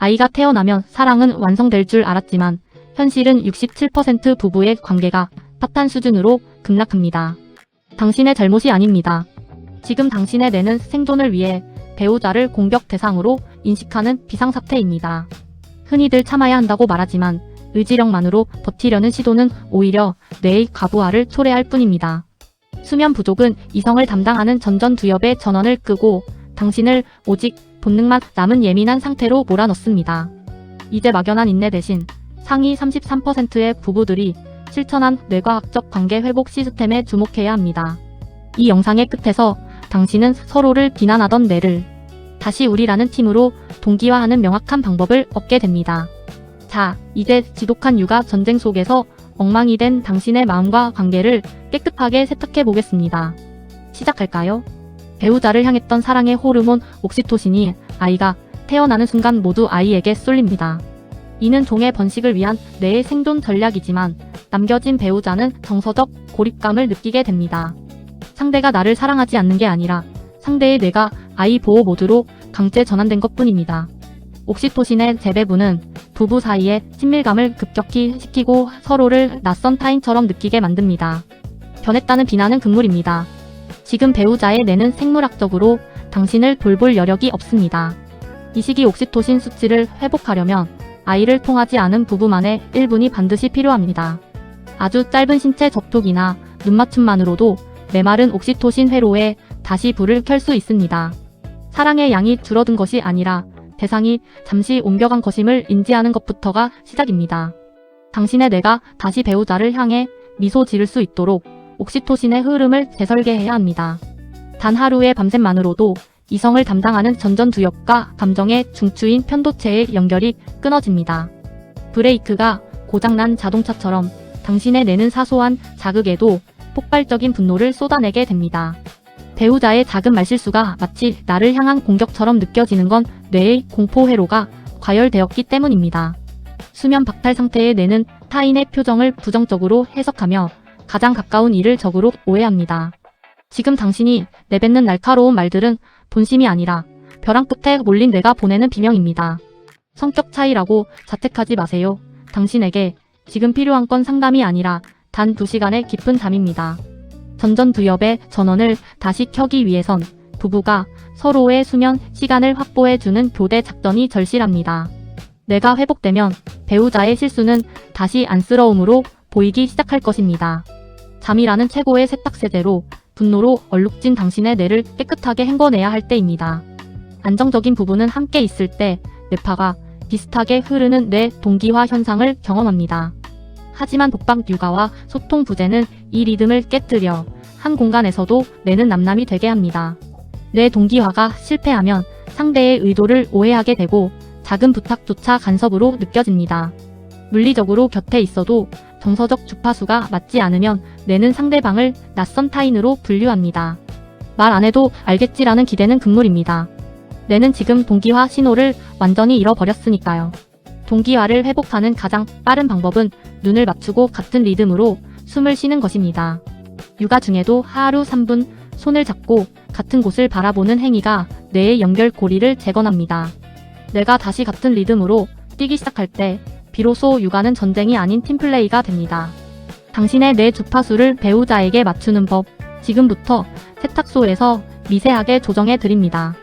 아이가 태어나면 사랑은 완성될 줄 알았지만 현실은 67% 부부의 관계가 파탄 수준으로 급락합니다. 당신의 잘못이 아닙니다. 지금 당신의 뇌는 생존을 위해 배우자를 공격 대상으로 인식하는 비상사태입니다. 흔히들 참아야 한다고 말하지만 의지력만으로 버티려는 시도는 오히려 뇌의 과부하를 초래할 뿐입니다. 수면 부족은 이성을 담당하는 전전두엽의 전원을 끄고 당신을 오직 본능만 남은 예민한 상태로 몰아넣습니다. 이제 막연한 인내 대신 상위 33%의 부부들이 실천한 뇌과학적 관계 회복 시스템에 주목해야 합니다. 이 영상의 끝에서 당신은 서로를 비난하던 뇌를 다시 우리라는 팀으로 동기화하는 명확한 방법을 얻게 됩니다. 자, 이제 지독한 육아 전쟁 속에서 엉망이 된 당신의 마음과 관계를 깨끗하게 세탁해 보겠습니다. 시작할까요? 배우자를 향했던 사랑의 호르몬 옥시토신이 아이가 태어나는 순간 모두 아이에게 쏠립니다. 이는 종의 번식을 위한 뇌의 생존 전략이지만 남겨진 배우자는 정서적 고립감을 느끼게 됩니다. 상대가 나를 사랑하지 않는 게 아니라 상대의 뇌가 아이 보호 모드로 강제 전환된 것뿐입니다. 옥시토신의 재배분은 부부 사이의 친밀감을 급격히 시키고 서로를 낯선 타인처럼 느끼게 만듭니다. 변했다는 비난은 금물입니다. 지금 배우자의 뇌는 생물학적으로 당신을 돌볼 여력이 없습니다. 이 시기 옥시토신 수치를 회복하려면 아이를 통하지 않은 부부만의 1분이 반드시 필요합니다. 아주 짧은 신체 접촉이나 눈맞춤만으로도 메마른 옥시토신 회로에 다시 불을 켤 수 있습니다. 사랑의 양이 줄어든 것이 아니라 대상이 잠시 옮겨간 것임을 인지하는 것부터가 시작입니다. 당신의 뇌가 다시 배우자를 향해 미소 지을 수 있도록 옥시토신의 흐름을 재설계해야 합니다. 단 하루의 밤샘만으로도 이성을 담당하는 전전두엽과 감정의 중추인 편도체의 연결이 끊어집니다. 브레이크가 고장난 자동차처럼 당신의 뇌는 사소한 자극에도 폭발적인 분노를 쏟아내게 됩니다. 배우자의 작은 말실수가 마치 나를 향한 공격처럼 느껴지는 건 뇌의 공포 회로가 과열되었기 때문입니다. 수면 박탈 상태의 뇌는 타인의 표정을 부정적으로 해석하며 가장 가까운 이를 적으로 오해합니다. 지금 당신이 내뱉는 날카로운 말들은 본심이 아니라 벼랑 끝에 몰린 뇌가 보내는 비명입니다. 성격 차이라고 자책하지 마세요. 당신에게 지금 필요한 건 상담이 아니라 단 2시간의 깊은 잠입니다. 전전두엽의 전원을 다시 켜기 위해선 부부가 서로의 수면 시간을 확보해주는 교대 작전이 절실합니다. 뇌가 회복되면 배우자의 실수는 다시 안쓰러움으로 보이기 시작할 것입니다. 잠이라는 최고의 세탁세제로 분노로 얼룩진 당신의 뇌를 깨끗하게 헹궈내야 할 때입니다. 안정적인 부부는 함께 있을 때 뇌파가 비슷하게 흐르는 뇌 동기화 현상을 경험합니다. 하지만 독박 육아와 소통 부재는 이 리듬을 깨뜨려 한 공간에서도 뇌는 남남이 되게 합니다. 뇌 동기화가 실패하면 상대의 의도를 오해하게 되고 작은 부탁조차 간섭으로 느껴집니다. 물리적으로 곁에 있어도 정서적 주파수가 맞지 않으면 뇌는 상대방을 낯선 타인으로 분류합니다. 말 안 해도 알겠지라는 기대는 금물입니다. 뇌는 지금 동기화 신호를 완전히 잃어버렸으니까요. 동기화를 회복하는 가장 빠른 방법은 눈을 맞추고 같은 리듬으로 숨을 쉬는 것입니다. 육아 중에도 하루 3분 손을 잡고 같은 곳을 바라보는 행위가 뇌의 연결고리를 재건합니다. 뇌가 다시 같은 리듬으로 뛰기 시작할 때 비로소 육아는 전쟁이 아닌 팀플레이가 됩니다. 당신의 뇌 주파수를 배우자에게 맞추는 법, 지금부터 세탁소에서 미세하게 조정해 드립니다.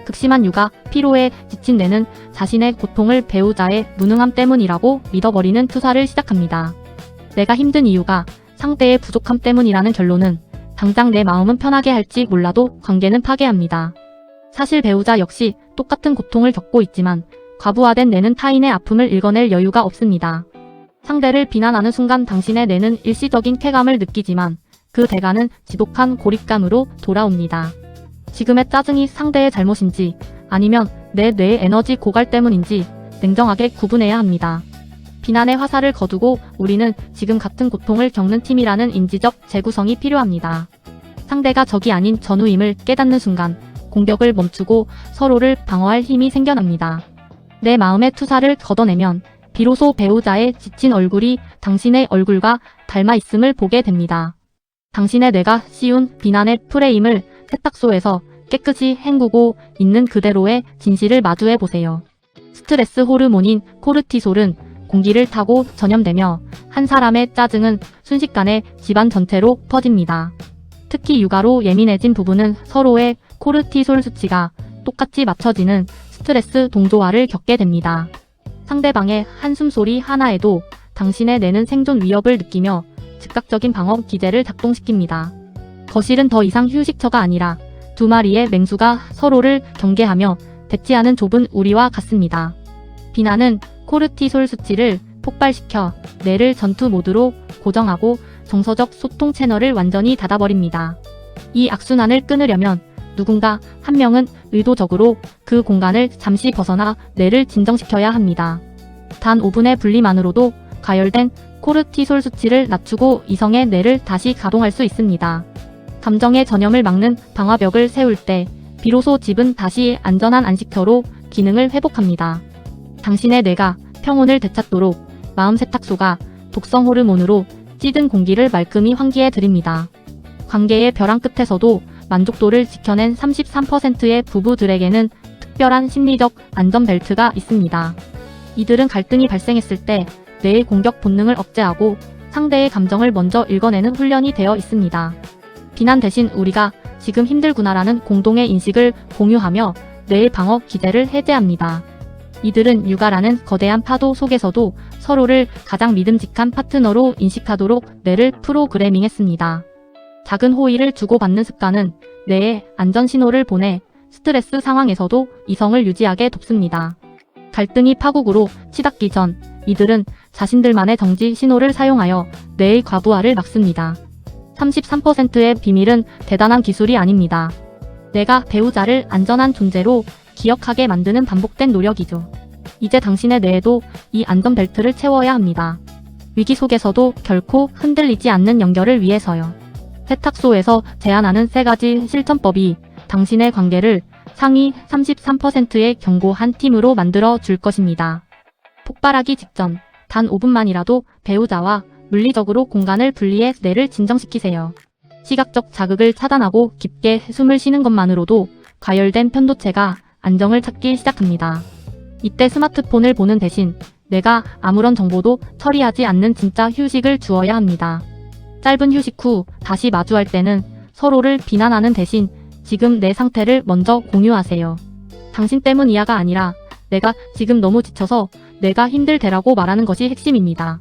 극심한 육아, 피로에 지친 뇌는 자신의 고통을 배우자의 무능함 때문이라고 믿어버리는 투사를 시작합니다. 내가 힘든 이유가 상대의 부족함 때문이라는 결론은 당장 내 마음은 편하게 할지 몰라도 관계는 파괴합니다. 사실 배우자 역시 똑같은 고통을 겪고 있지만 과부하된 뇌는 타인의 아픔을 읽어낼 여유가 없습니다. 상대를 비난하는 순간 당신의 뇌는 일시적인 쾌감을 느끼지만 그 대가는 지독한 고립감으로 돌아옵니다. 지금의 짜증이 상대의 잘못인지 아니면 내 뇌의 에너지 고갈 때문인지 냉정하게 구분해야 합니다. 비난의 화살을 거두고 우리는 지금 같은 고통을 겪는 팀이라는 인지적 재구성이 필요합니다. 상대가 적이 아닌 전우임을 깨닫는 순간 공격을 멈추고 서로를 방어할 힘이 생겨납니다. 내 마음의 투사를 걷어내면 비로소 배우자의 지친 얼굴이 당신의 얼굴과 닮아 있음을 보게 됩니다. 당신의 뇌가 씌운 비난의 프레임을 세탁소에서 깨끗이 헹구고 있는 그대로의 진실을 마주해 보세요. 스트레스 호르몬인 코르티솔은 공기를 타고 전염되며 한 사람의 짜증은 순식간에 집안 전체로 퍼집니다. 특히 육아로 예민해진 부부는 서로의 코르티솔 수치가 똑같이 맞춰지는 스트레스 동조화를 겪게 됩니다. 상대방의 한숨소리 하나에도 당신의 뇌는 생존 위협을 느끼며 즉각적인 방어 기제를 작동시킵니다. 거실은 더 이상 휴식처가 아니라 두 마리의 맹수가 서로를 경계하며 대치하는 좁은 우리와 같습니다. 비난은 코르티솔 수치를 폭발시켜 뇌를 전투 모드로 고정하고 정서적 소통 채널을 완전히 닫아버립니다. 이 악순환을 끊으려면 누군가 한 명은 의도적으로 그 공간을 잠시 벗어나 뇌를 진정시켜야 합니다. 단 5분의 분리만으로도 가열된 코르티솔 수치를 낮추고 이성의 뇌를 다시 가동할 수 있습니다. 감정의 전염을 막는 방화벽을 세울 때 비로소 집은 다시 안전한 안식처로 기능을 회복합니다. 당신의 뇌가 평온을 되찾도록 마음 세탁소가 독성 호르몬으로 찌든 공기를 말끔히 환기해 드립니다. 관계의 벼랑 끝에서도 만족도를 지켜낸 33%의 부부들에게는 특별한 심리적 안전벨트가 있습니다. 이들은 갈등이 발생했을 때 뇌의 공격 본능을 억제하고 상대의 감정을 먼저 읽어내는 훈련이 되어 있습니다. 비난 대신 우리가 지금 힘들구나라는 공동의 인식을 공유하며 뇌의 방어 기제를 해제합니다. 이들은 육아라는 거대한 파도 속에서도 서로를 가장 믿음직한 파트너로 인식하도록 뇌를 프로그래밍했습니다. 작은 호의를 주고받는 습관은 뇌에 안전 신호를 보내 스트레스 상황에서도 이성을 유지하게 돕습니다. 갈등이 파국으로 치닫기 전 이들은 자신들만의 정지 신호를 사용하여 뇌의 과부하를 막습니다. 33%의 비밀은 대단한 기술이 아닙니다. 내가 배우자를 안전한 존재로 기억하게 만드는 반복된 노력이죠. 이제 당신의 뇌에도 이 안전벨트를 채워야 합니다. 위기 속에서도 결코 흔들리지 않는 연결을 위해서요. 세탁소에서 제안하는 3가지 실천법이 당신의 관계를 상위 33%의 견고한 팀으로 만들어 줄 것입니다. 폭발하기 직전 단 5분만이라도 배우자와 물리적으로 공간을 분리해 뇌를 진정시키세요. 시각적 자극을 차단하고 깊게 숨을 쉬는 것만으로도 가열된 편도체가 안정을 찾기 시작합니다. 이때 스마트폰을 보는 대신 뇌가 아무런 정보도 처리하지 않는 진짜 휴식을 주어야 합니다. 짧은 휴식 후 다시 마주할 때는 서로를 비난하는 대신 지금 내 상태를 먼저 공유하세요. 당신 때문이야가 아니라 내가 지금 너무 지쳐서 내가 힘들대라고 말하는 것이 핵심입니다.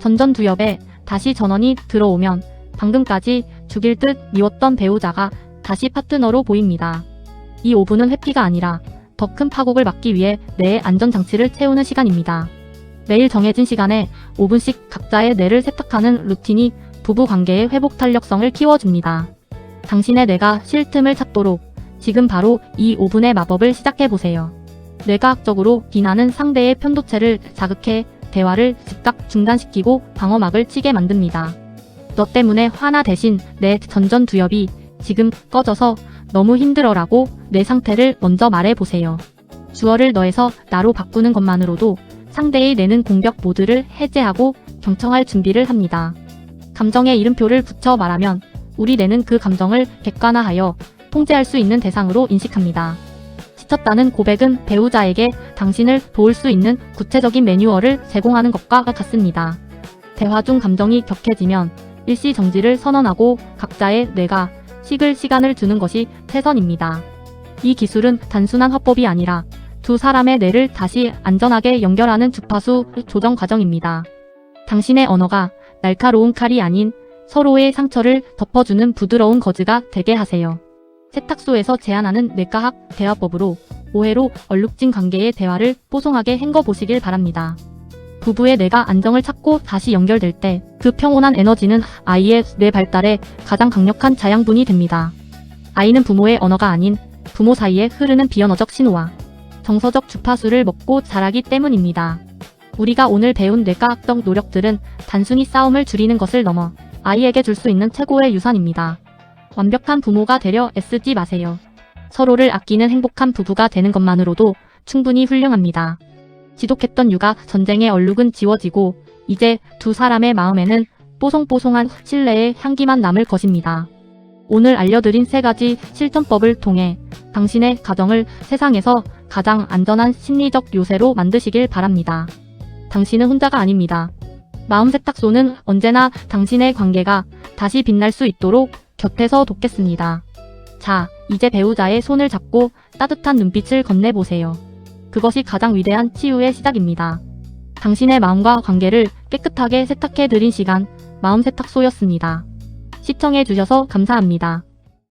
전전두엽에 다시 전원이 들어오면 방금까지 죽일 듯 미웠던 배우자가 다시 파트너로 보입니다. 이 5분은 회피가 아니라 더 큰 파국을 막기 위해 뇌의 안전장치를 채우는 시간입니다. 매일 정해진 시간에 5분씩 각자의 뇌를 세탁하는 루틴이 부부관계의 회복 탄력성을 키워줍니다. 당신의 뇌가 쉴 틈을 찾도록 지금 바로 이 5분의 마법을 시작해보세요. 뇌과학적으로 비난은 상대의 편도체를 자극해 대화를 즉각 중단시키고 방어막을 치게 만듭니다. 너 때문에 화나 대신 내 전전두엽이 지금 꺼져서 너무 힘들어라고 내 상태를 먼저 말해보세요. 주어를 너에서 나로 바꾸는 것만으로도 상대의 뇌는 공격 모드를 해제하고 경청할 준비를 합니다. 감정에 이름표를 붙여 말하면 우리 뇌는 그 감정을 객관화하여 통제할 수 있는 대상으로 인식합니다. 지쳤다는 고백은 배우자에게 당신을 도울 수 있는 구체적인 매뉴얼을 제공하는 것과 같습니다. 대화 중 감정이 격해지면 일시 정지를 선언하고 각자의 뇌가 식을 시간을 주는 것이 최선입니다. 이 기술은 단순한 화법이 아니라 두 사람의 뇌를 다시 안전하게 연결하는 주파수 조정 과정입니다. 당신의 언어가 날카로운 칼이 아닌 서로의 상처를 덮어주는 부드러운 거즈가 되게 하세요. 세탁소에서 제안하는 뇌과학 대화법으로 오해로 얼룩진 관계의 대화를 뽀송하게 헹궈보시길 바랍니다. 부부의 뇌가 안정을 찾고 다시 연결될 때 그 평온한 에너지는 아이의 뇌 발달에 가장 강력한 자양분이 됩니다. 아이는 부모의 언어가 아닌 부모 사이에 흐르는 비언어적 신호와 정서적 주파수를 먹고 자라기 때문입니다. 우리가 오늘 배운 뇌과학적 노력들은 단순히 싸움을 줄이는 것을 넘어 아이에게 줄 수 있는 최고의 유산입니다. 완벽한 부모가 되려 애쓰지 마세요. 서로를 아끼는 행복한 부부가 되는 것만으로도 충분히 훌륭합니다. 지독했던 육아 전쟁의 얼룩은 지워지고 이제 두 사람의 마음에는 뽀송뽀송한 신뢰의 향기만 남을 것입니다. 오늘 알려드린 3가지 실천법을 통해 당신의 가정을 세상에서 가장 안전한 심리적 요새로 만드시길 바랍니다. 당신은 혼자가 아닙니다. 마음 세탁소는 언제나 당신의 관계가 다시 빛날 수 있도록 곁에서 돕겠습니다. 자, 이제 배우자의 손을 잡고 따뜻한 눈빛을 건네보세요. 그것이 가장 위대한 치유의 시작입니다. 당신의 마음과 관계를 깨끗하게 세탁해드린 시간, 마음 세탁소였습니다. 시청해주셔서 감사합니다.